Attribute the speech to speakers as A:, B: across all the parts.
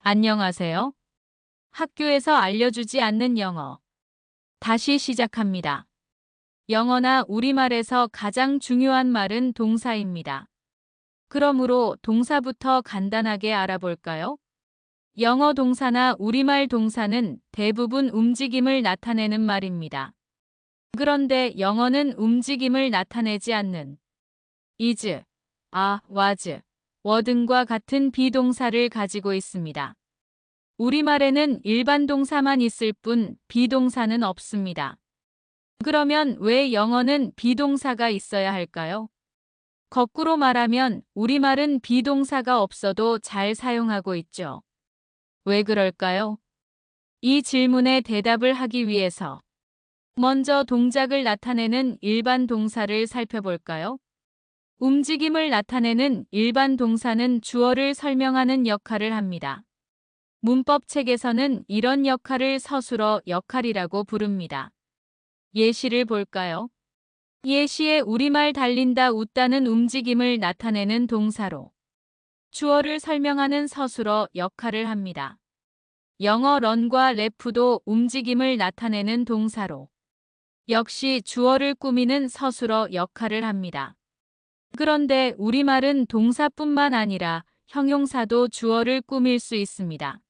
A: 안녕하세요. 학교에서 알려주지 않는 영어. 다시 시작합니다. 영어나 우리말에서 가장 중요한 말은 동사입니다. 그러므로 동사부터 간단하게 알아볼까요? 영어 동사나 우리말 동사는 대부분 움직임을 나타내는 말입니다. 그런데 영어는 움직임을 나타내지 않는 is, was, were 등과 같은 비동사를 가지고 있습니다. 우리말에는 일반 동사만 있을 뿐 비동사는 없습니다. 그러면 왜 영어는 비동사가 있어야 할까요? 거꾸로 말하면 우리말은 비동사가 없어도 잘 사용하고 있죠. 왜 그럴까요? 이 질문에 대답을 하기 위해서 먼저 동작을 나타내는 일반 동사를 살펴볼까요? 움직임을 나타내는 일반 동사는 주어를 설명하는 역할을 합니다. 문법책에서는 이런 역할을 서술어 역할이라고 부릅니다. 예시를 볼까요? 예시에 우리말 달린다 웃다는 움직임을 나타내는 동사로 주어를 설명하는 서술어 역할을 합니다. 영어 런과 레프도 움직임을 나타내는 동사로 역시 주어를 꾸미는 서술어 역할을 합니다. 그런데 우리말은 동사뿐만 아니라 형용사도 주어를 꾸밀 수 있습니다.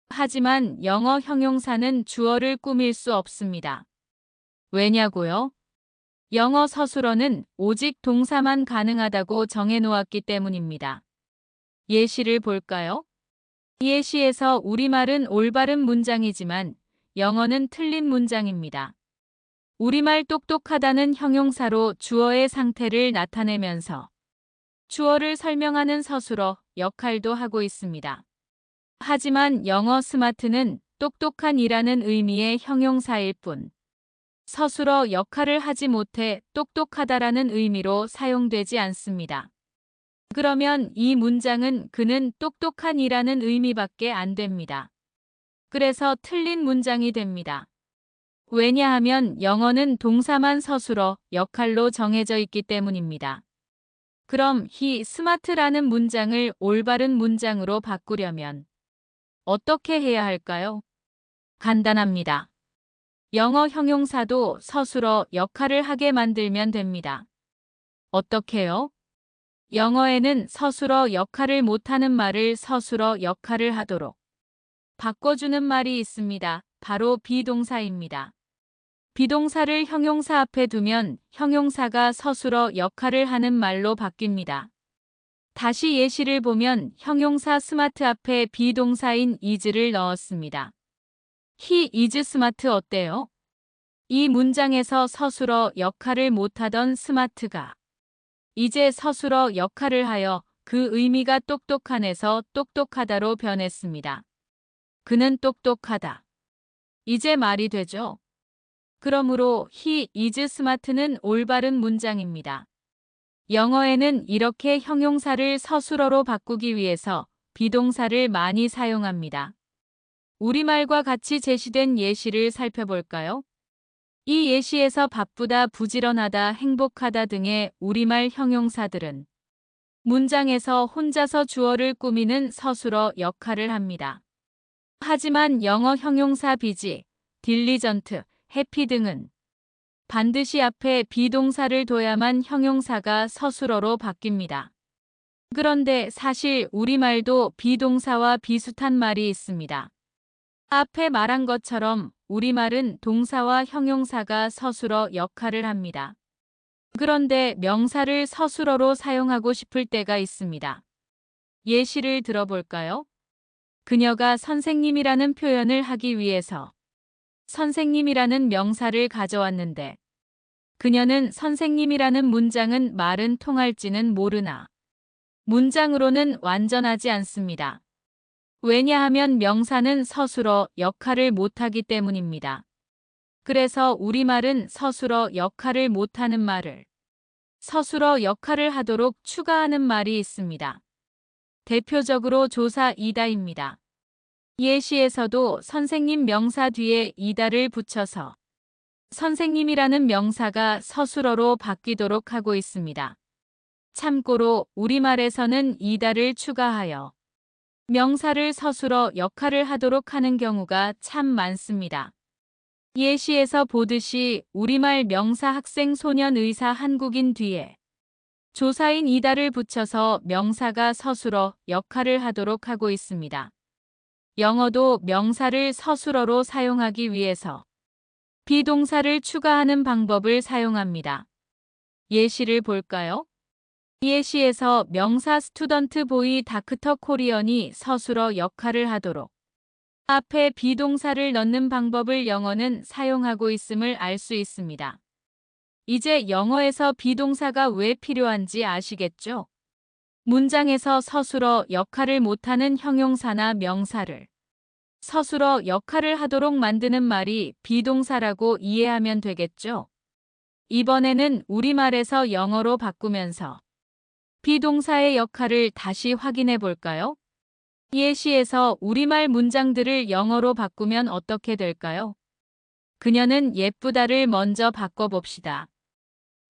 A: 하지만 영어 형용사는 주어를 꾸밀 수 없습니다. 왜냐고요? 영어 서술어는 오직 동사만 가능하다고 정해놓았기 때문입니다. 예시를 볼까요? 예시에서 우리말은 올바른 문장이지만 영어는 틀린 문장입니다. 우리말 똑똑하다는 형용사로 주어의 상태를 나타내면서 주어를 설명하는 서술어 역할도 하고 있습니다. 하지만 영어 스마트는 똑똑한 이라는 의미의 형용사일 뿐 서술어 역할을 하지 못해 똑똑하다라는 의미로 사용되지 않습니다. 그러면 이 문장은 그는 똑똑한 이라는 의미밖에 안 됩니다. 그래서 틀린 문장이 됩니다. 왜냐하면 영어는 동사만 서술어 역할로 정해져 있기 때문입니다. 그럼 he smart라는 문장을 올바른 문장으로 바꾸려면 어떻게 해야 할까요? 간단합니다. 영어 형용사도 서술어 역할을 하게 만들면 됩니다. 어떻게요? 영어에는 서술어 역할을 못하는 말을 서술어 역할을 하도록 바꿔주는 말이 있습니다. 바로 비동사입니다. 비동사를 형용사 앞에 두면 형용사가 서술어 역할을 하는 말로 바뀝니다. 다시 예시를 보면 형용사 스마트 앞에 비동사인 is를 넣었습니다. He is smart 어때요? 이 문장에서 서술어 역할을 못하던 스마트가 이제 서술어 역할을 하여 그 의미가 똑똑한에서 똑똑하다로 변했습니다. 그는 똑똑하다. 이제 말이 되죠? 그러므로 he is smart는 올바른 문장입니다. 영어에는 이렇게 형용사를 서술어로 바꾸기 위해서 비동사를 많이 사용합니다. 우리말과 같이 제시된 예시를 살펴볼까요? 이 예시에서 바쁘다, 부지런하다, 행복하다 등의 우리말 형용사들은 문장에서 혼자서 주어를 꾸미는 서술어 역할을 합니다. 하지만 영어 형용사 busy, diligent, happy 등은 반드시 앞에 비동사를 둬야만 형용사가 서술어로 바뀝니다. 그런데 사실 우리말도 비동사와 비슷한 말이 있습니다. 앞에 말한 것처럼 우리말은 동사와 형용사가 서술어 역할을 합니다. 그런데 명사를 서술어로 사용하고 싶을 때가 있습니다. 예시를 들어볼까요? 그녀가 선생님이라는 표현을 하기 위해서 선생님이라는 명사를 가져왔는데 그녀는 선생님이라는 문장은 말은 통할지는 모르나 문장으로는 완전하지 않습니다. 왜냐하면 명사는 서술어 역할을 못하기 때문입니다. 그래서 우리말은 서술어 역할을 못하는 말을 서술어 역할을 하도록 추가하는 말이 있습니다. 대표적으로 조사이다입니다. 예시에서도 선생님 명사 뒤에 이다를 붙여서 선생님이라는 명사가 서술어로 바뀌도록 하고 있습니다. 참고로 우리말에서는 이다를 추가하여 명사를 서술어 역할을 하도록 하는 경우가 참 많습니다. 예시에서 보듯이 우리말 명사 학생 소년 의사 한국인 뒤에 조사인 이다를 붙여서 명사가 서술어 역할을 하도록 하고 있습니다. 영어도 명사를 서술어로 사용하기 위해서 비동사를 추가하는 방법을 사용합니다. 예시를 볼까요? 예시에서 명사 스튜던트 보이 다크터 코리언이 서술어 역할을 하도록 앞에 비동사를 넣는 방법을 영어는 사용하고 있음을 알 수 있습니다. 이제 영어에서 비동사가 왜 필요한지 아시겠죠? 문장에서 서술어 역할을 못하는 형용사나 명사를 서술어 역할을 하도록 만드는 말이 비동사라고 이해하면 되겠죠? 이번에는 우리말에서 영어로 바꾸면서 비동사의 역할을 다시 확인해 볼까요? 예시에서 우리말 문장들을 영어로 바꾸면 어떻게 될까요? 그녀는 예쁘다를 먼저 바꿔봅시다.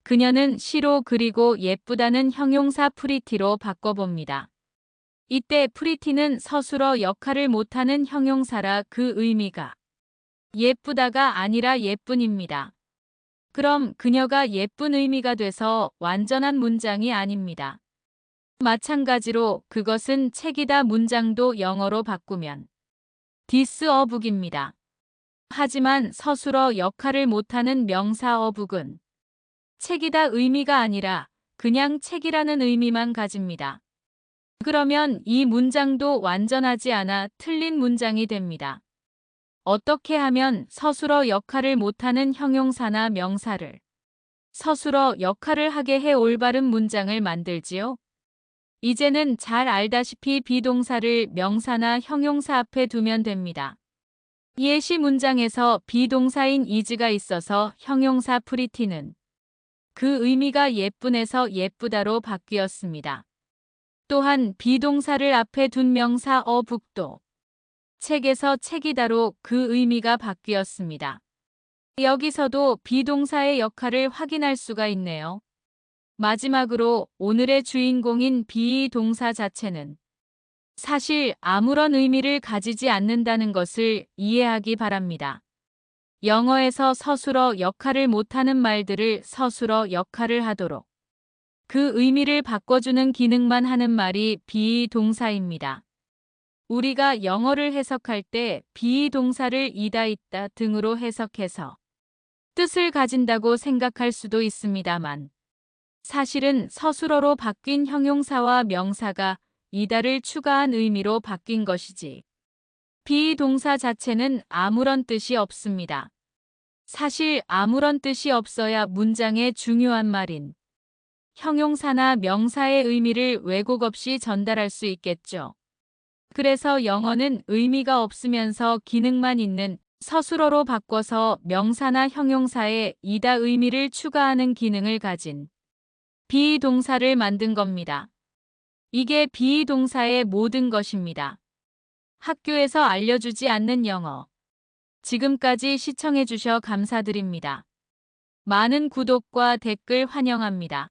A: 그녀는 시로 그리고 예쁘다는 형용사 프리티로 바꿔봅니다. 이때 프리티는 서술어 역할을 못하는 형용사라 그 의미가 예쁘다가 아니라 예쁜입니다. 그럼 그녀가 예쁜 의미가 돼서 완전한 문장이 아닙니다. 마찬가지로 그것은 책이다 문장도 영어로 바꾸면 this a book입니다. 하지만 서술어 역할을 못하는 명사 a book은 책이다 의미가 아니라 그냥 책이라는 의미만 가집니다. 그러면 이 문장도 완전하지 않아 틀린 문장이 됩니다. 어떻게 하면 서술어 역할을 못하는 형용사나 명사를 서술어 역할을 하게 해 올바른 문장을 만들지요? 이제는 잘 알다시피 비동사를 명사나 형용사 앞에 두면 됩니다. 예시 문장에서 비동사인 is가 있어서 형용사 pretty는 그 의미가 예쁜에서 예쁘다로 바뀌었습니다. 또한 비동사를 앞에 둔 명사 a book도 책에서 책이다로 그 의미가 바뀌었습니다. 여기서도 비동사의 역할을 확인할 수가 있네요. 마지막으로 오늘의 주인공인 be 동사 자체는 사실 아무런 의미를 가지지 않는다는 것을 이해하기 바랍니다. 영어에서 서술어 역할을 못하는 말들을 서술어 역할을 하도록 그 의미를 바꿔주는 기능만 하는 말이 be 동사입니다. 우리가 영어를 해석할 때 be 동사를 이다 있다 등으로 해석해서 뜻을 가진다고 생각할 수도 있습니다만 사실은 서술어로 바뀐 형용사와 명사가 이다를 추가한 의미로 바뀐 것이지 be 동사 자체는 아무런 뜻이 없습니다. 사실 아무런 뜻이 없어야 문장의 중요한 말인 형용사나 명사의 의미를 왜곡 없이 전달할 수 있겠죠. 그래서 영어는 의미가 없으면서 기능만 있는 서술어로 바꿔서 명사나 형용사에 이다 의미를 추가하는 기능을 가진 be 동사를 만든 겁니다. 이게 be 동사의 모든 것입니다. 학교에서 알려주지 않는 영어. 지금까지 시청해주셔 감사드립니다. 많은 구독과 댓글 환영합니다.